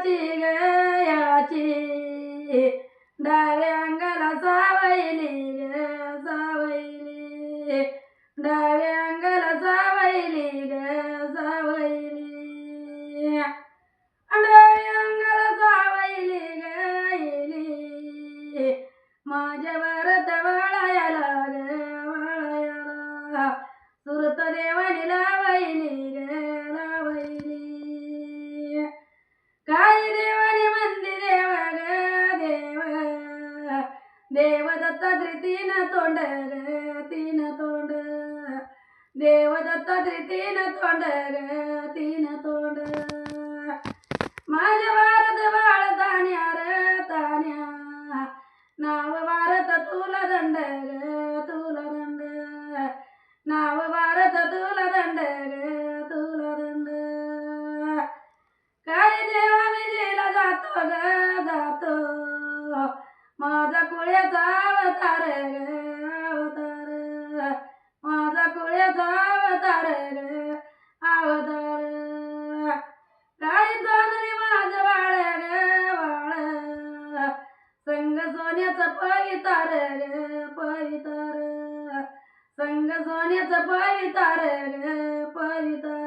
याची गयाची डाव्या अंगाला सावयली ग सावयली डाव्या अंगाला सावयली ग सावयली डाव्या अंगाला सावयली गयली माझ्यावर वळायला ग वळायला सुरत देवानी लावयली ग लावयली काय देवानी मंदी देव ग देव देवदत्त तीन तोंड ग तीन तोंड देवदत्त तीन तोंड ग तीन तोंड माझ्या भारत बाळ तान्या रे तान्या नाव भारत तुला दंड ग तुला दंड नाव भारत तुला दंड ग तुला दंड काय देवा विजेला जातो ग जातो माझा कुळ्याचा अवतार ग अवतार माझा कुळ्याचा अवतार ग अवतार काय चांदणी माझं बाळ ग बाळ संग सोन्याचं पवितार ग पवितार संग सोन्याचं पवितार ग पवितार